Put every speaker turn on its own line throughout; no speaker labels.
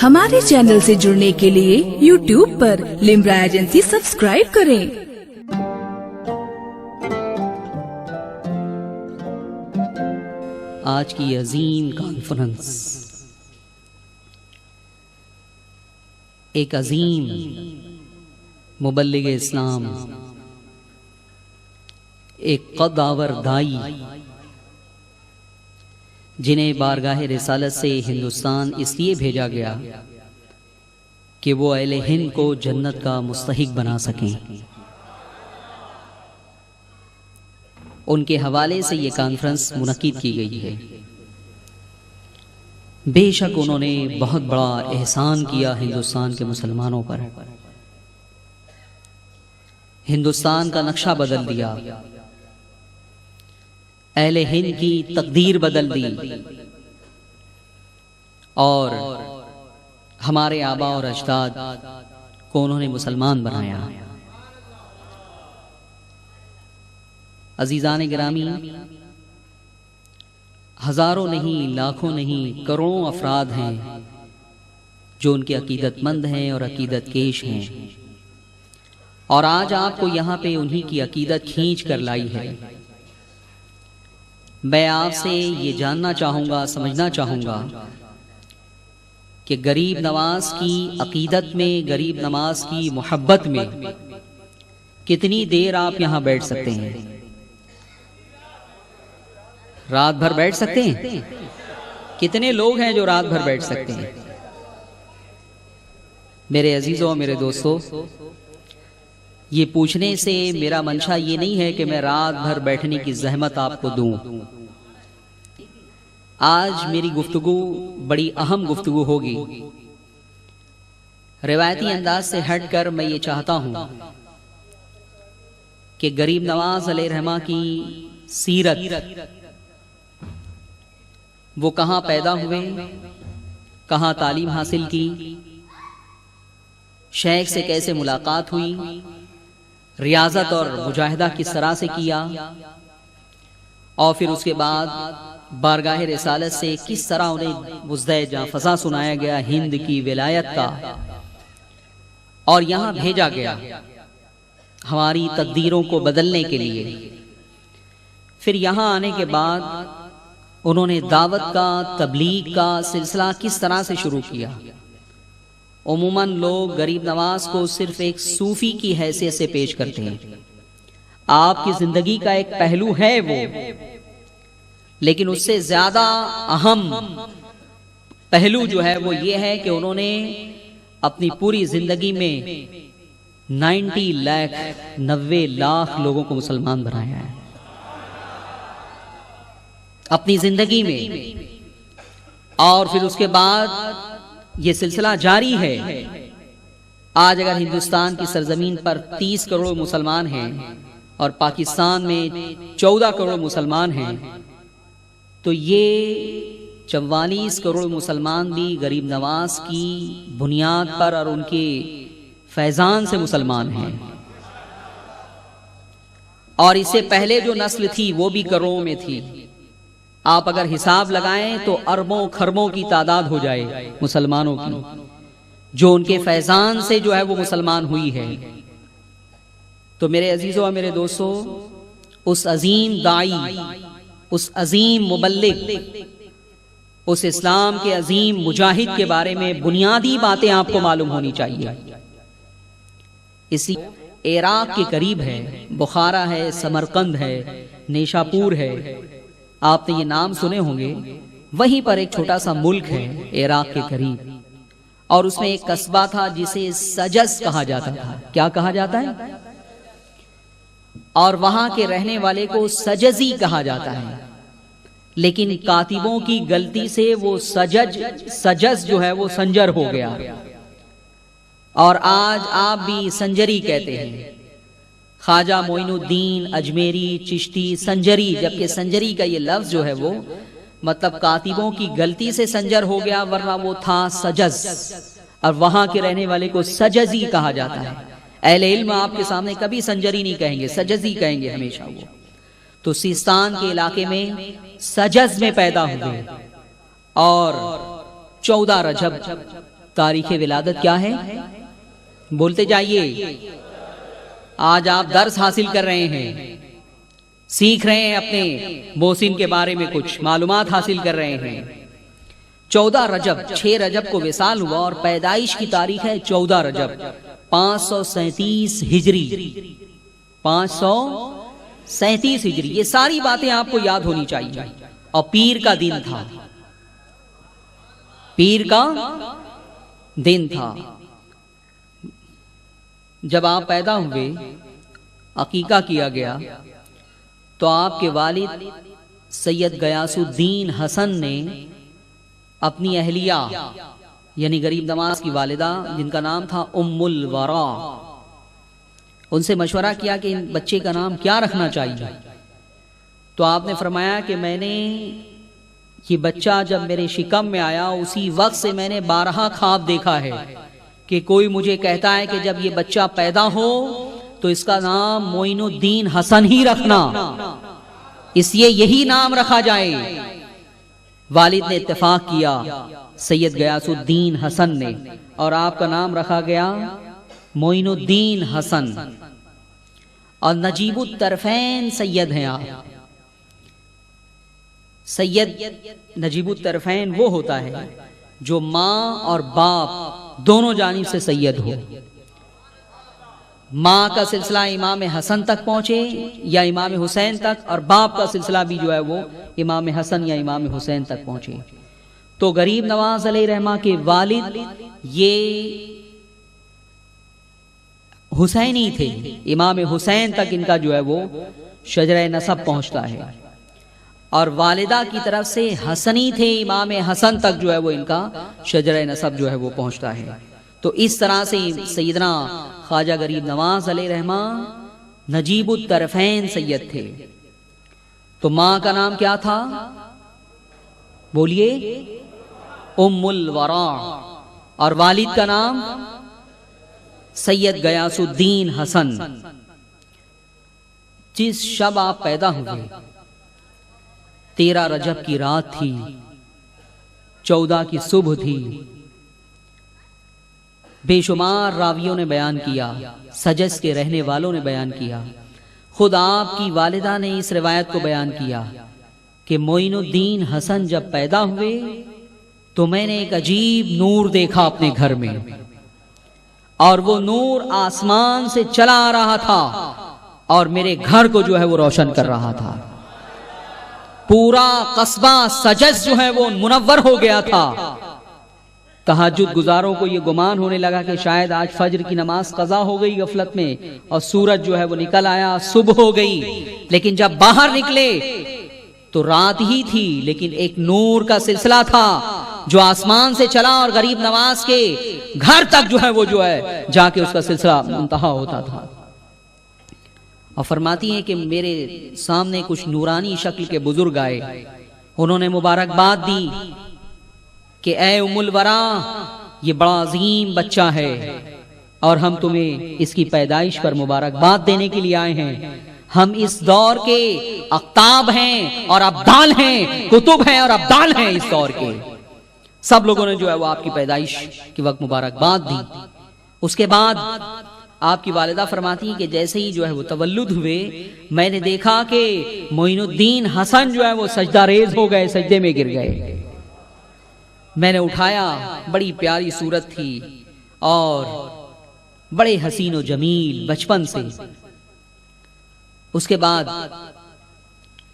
ہمارے چینل سے جڑنے کے لیے YouTube پر لمرا ایجنسی سبسکرائب کریں۔
آج کی عظیم کانفرنس ایک عظیم مبلغ اسلام، ایک قد آور دائی، جنہیں بارگاہ رسالت سے ہندوستان اس لیے بھیجا گیا کہ وہ اہل ہند کو جنت کا مستحق بنا سکیں، ان کے حوالے سے یہ کانفرنس منعقد کی گئی ہے۔ بے شک انہوں نے بہت بڑا احسان کیا ہندوستان کے مسلمانوں پر، ہندوستان کا نقشہ بدل دیا، اہل ہند کی تقدیر بدل دی، اور ہمارے آبا اور اجداد کو انہوں نے مسلمان بنایا۔ عزیزان گرامی، ہزاروں نہیں، لاکھوں نہیں، کروڑوں افراد ہیں جو ان کے عقیدت مند ہیں اور عقیدت کیش ہیں، اور آج آپ کو یہاں پہ انہی کی عقیدت کھینچ کر لائی ہے۔ میں آپ سے یہ جاننا چاہوں گا، سمجھنا چاہوں گا کہ غریب نواز کی عقیدت میں، غریب نواز کی محبت میں کتنی دیر آپ یہاں بیٹھ سکتے ہیں؟ رات بھر بیٹھ سکتے ہیں؟ کتنے لوگ ہیں جو رات بھر بیٹھ سکتے ہیں؟ میرے عزیزوں، میرے دوستوں، یہ پوچھنے سے میرا منشا یہ نہیں ہے کہ میں رات بھر بیٹھنے کی زحمت آپ کو دوں۔ آج میری گفتگو بڑی اہم گفتگو ہوگی۔ روایتی انداز سے ہٹ کر میں یہ چاہتا ہوں کہ غریب نواز علیہ الرحمہ کی سیرت، وہ کہاں پیدا ہوئے، کہاں تعلیم حاصل کی، شیخ سے کیسے ملاقات ہوئی، ریاضت اور مجاہدہ کس طرح سے کیا، اور پھر اس کے بعد بارگاہ رسالت سے کس طرح انہیں مزدہ جاں فضا سنایا گیا ہند کی ولایت کا، اور یہاں بھیجا گیا ہماری تقدیروں کو بدلنے کے لیے۔ پھر یہاں آنے کے بعد انہوں نے دعوت کا، تبلیغ کا سلسلہ کس طرح سے شروع کیا۔ عموماً لوگ غریب نواز کو صرف ایک صوفی کی حیثیت سے پیش کرتے ہیں، آپ کی زندگی کا ایک پہلو ہے وہ، لیکن اس سے زیادہ اہم پہلو جو ہے وہ یہ ہے کہ انہوں نے اپنی پوری زندگی میں 90 لاکھ لوگوں کو مسلمان بنایا ہے اپنی زندگی میں، اور پھر اس کے بعد یہ سلسلہ جاری ہے۔ آج اگر ہندوستان کی سرزمین پر 30 کروڑ مسلمان ہیں اور پاکستان میں 14 کروڑ مسلمان ہیں، تو یہ 44 کروڑ مسلمان بھی غریب نواز کی بنیاد پر اور ان کے فیضان سے مسلمان ہیں، اور اس سے پہلے جو نسل تھی وہ بھی کروڑوں میں تھی۔ آپ اگر حساب لگائیں تو اربوں کھربوں کی تعداد ہو جائے مسلمانوں کی، جو ان کے فیضان سے جو ہے وہ مسلمان ہوئی ہے۔ تو میرے عزیزوں اور میرے دوستوں، اس عظیم دائی، اس عظیم مبلغ، اس اسلام کے عظیم مجاہد کے بارے میں بنیادی باتیں آپ کو معلوم ہونی چاہیے۔ اسی عراق کے قریب ہے، بخارا ہے، سمرقند ہے، نیشاپور ہے، آپ نے یہ نام سنے ہوں گے۔ وہیں پر ایک چھوٹا سا ملک ہے عراق کے قریب، اور اس میں ایک قصبہ تھا جسے سجز کہا جاتا تھا۔ کیا کہا جاتا ہے؟ اور وہاں کے رہنے والے کو سجزی کہا جاتا ہے، لیکن کاتبوں کی غلطی سے وہ سجز جو ہے وہ سنجر ہو گیا، اور آج آپ بھی سنجری کہتے ہیں۔ خواجہ معین الدین اجمیری چشتی سنجری، جبکہ سنجری کا یہ لفظ جو ہے وہ مطلب کاتبوں کی غلطی سے سنجر ہو گیا، ورنہ وہ تھا سجز، اور وہاں کے رہنے والے کو سجزی کہا جاتا ہے۔ اہل علم آپ کے سامنے کبھی سنجری نہیں کہیں گے، سجزی کہیں گے ہمیشہ وہ۔ تو سیستان کے علاقے میں سجز میں پیدا ہوئے، اور 14 رجب تاریخ ولادت کیا ہے؟ بولتے جائیے. آج آپ درس حاصل کر رہے ہیں، سیکھ رہے ہیں، اپنے محسن کے بارے میں کچھ معلومات حاصل کر رہے ہیں. 14 رجب، 6 رجب کو وصال ہوا اور پیدائش کی تاریخ ہے 14 رجب 537 ہجری. 537 ہجری. یہ ساری باتیں آپ کو یاد ہونی چاہیے. اور پیر کا دن تھا، پیر کا دن تھا. جب آپ پیدا ہوئے، عقیقہ کیا گیا، تو آپ کے والد سید غیاث الدین حسن نے اپنی اہلیہ یعنی غریب نواز کی والدہ جن کا نام تھا ام الورا، ان سے مشورہ کیا کہ ان بچے کا نام کیا رکھنا چاہیے. تو آپ نے فرمایا کہ میں نے یہ بچہ جب میرے شکم میں آیا اسی وقت سے میں نے 12 خواب دیکھا ہے کہ کوئی مجھے کہتا ہے کہ جب یہ بچہ پیدا ہو تو اس کا نام معین الدین حسن ہی رکھنا، اس لیے یہی نام رکھا جائے. والد نے اتفاق کیا سید غیاث الدین حسن نے، اور آپ کا نام رکھا گیا معین الدین حسن. اور نجیب الطرفین سید ہیں آپ. سید نجیب الطرفین وہ ہوتا ہے جو ماں اور باپ دونوں جانب سے سید ہو. ماں کا سلسلہ امام حسن تک پہنچے یا امام حسین تک، اور باپ کا سلسلہ بھی جو ہے وہ امام حسن یا امام حسین تک پہنچے. تو غریب نواز علیہ رحمہ کے والد یہ حسینی تھے، امام حسین تک ان کا جو ہے وہ شجرہ نسب پہنچتا ہے. اور والدہ کی طرف سے حسنی تھے، امام حسن تک جو ہے وہ ان کا شجرہ نسب جو ہے وہ پہنچتا ہے. تو اس طرح سے سیدنا خواجہ غریب نواز علیہ رحمہ نجیب الطرفین سید تھے. تو ماں کا نام کیا تھا؟ بولیے. ام الورا. اور والد کا نام سید غیاث الدین حسن. جس شب آپ پیدا ہوئے 13 رجب کی رات تھی، 14 کی صبح تھی. بے شمار راویوں نے بیان کیا، سجس کے رہنے والوں نے بیان کیا، خود آپ کی والدہ نے اس روایت کو بیان کیا کہ معین الدین حسن جب پیدا ہوئے تو میں نے ایک عجیب نور دیکھا اپنے گھر میں، اور وہ نور آسمان سے چلا آ رہا تھا اور میرے گھر کو جو ہے وہ روشن کر رہا تھا. پورا قصبہ سجس جو ہے وہ منور ہو گیا تھا. تہجد گزاروں کو یہ گمان ہونے لگا کہ شاید آج فجر کی نماز قضا ہو گئی غفلت میں، اور سورج جو ہے وہ نکل آیا، صبح ہو گئی. لیکن جب باہر نکلے تو رات ہی تھی، لیکن ایک نور کا سلسلہ تھا جو آسمان سے چلا اور غریب نواز کے گھر تک جو ہے جا کے اس کا سلسلہ منتہا ہوتا تھا. اور فرماتی ہیں کہ میرے سامنے کچھ نورانی شکل کے بزرگ آئے، انہوں نے مبارکباد دی کہ اے ام الورا، یہ بڑا عظیم بچہ ہے اور ہم تمہیں اس کی پیدائش پر مبارکباد دینے کے لیے آئے ہیں. ہم اس دور کے اقطاب ہیں اور ابدال ہیں، کتب ہیں اور ابدال ہیں اس دور کے. سب لوگوں نے جو ہے وہ آپ کی پیدائش کے وقت مبارکباد دی. اس کے بعد آپ کی والدہ فرماتی ہیں کہ جیسے ہی جو ہے وہ تولد ہوئے، میں نے دیکھا کہ معین الدین حسن جو ہے وہ سجدہ ریز ہو گئے، سجدے میں گر گئے. میں نے اٹھایا، بڑی پیاری صورت تھی اور بڑے حسین و جمیل بچپن سے. اس کے بعد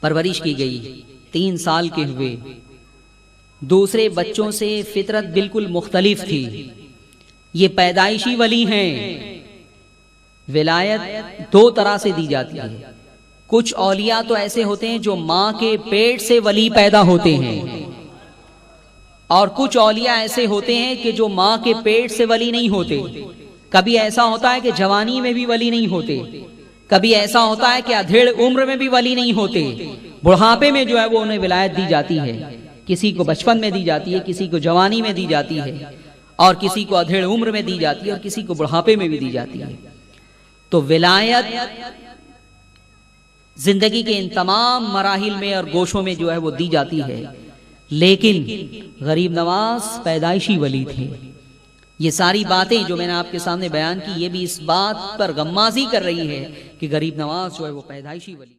پرورش کی گئی، 3 سال کے ہوئے. دوسرے بچوں سے فطرت بالکل مختلف تھی. یہ پیدائشی ولی ہیں. ولایت 2 طرح سے دی جاتی ہے. کچھ اولیاء تو ایسے ہوتے ہیں جو ماں کے پیٹ سے ولی پیدا ہوتے ہیں، اور کچھ اولیاء ایسے ہوتے ہیں کہ جو ماں کے پیٹ سے ولی نہیں ہوتے. کبھی ایسا ہوتا ہے کہ جوانی میں بھی ولی نہیں ہوتے، کبھی ایسا ہوتا ہے کہ ادھیڑ عمر میں بھی ولی نہیں ہوتے. بڑھاپے میں جو ہے وہ انہیں ولایت دی جاتی ہے. کسی کو بچپن میں دی جاتی ہے، کسی کو جوانی میں دی جاتی ہے، اور کسی کو ادھیڑ عمر میں دی جاتی ہے، اور کسی کو بڑھاپے میں بھی دی جاتی ہے. تو ولایت زندگی کے ان تمام مراحل میں اور گوشوں میں جو ہے وہ دی جاتی ہے. لیکن غریب نواز پیدائشی ولی تھے۔ یہ ساری باتیں جو میں نے آپ کے سامنے بیان کی، یہ بھی اس بات پر غمازی کر رہی ہے کہ غریب نواز جو ہے وہ پیدائشی ولی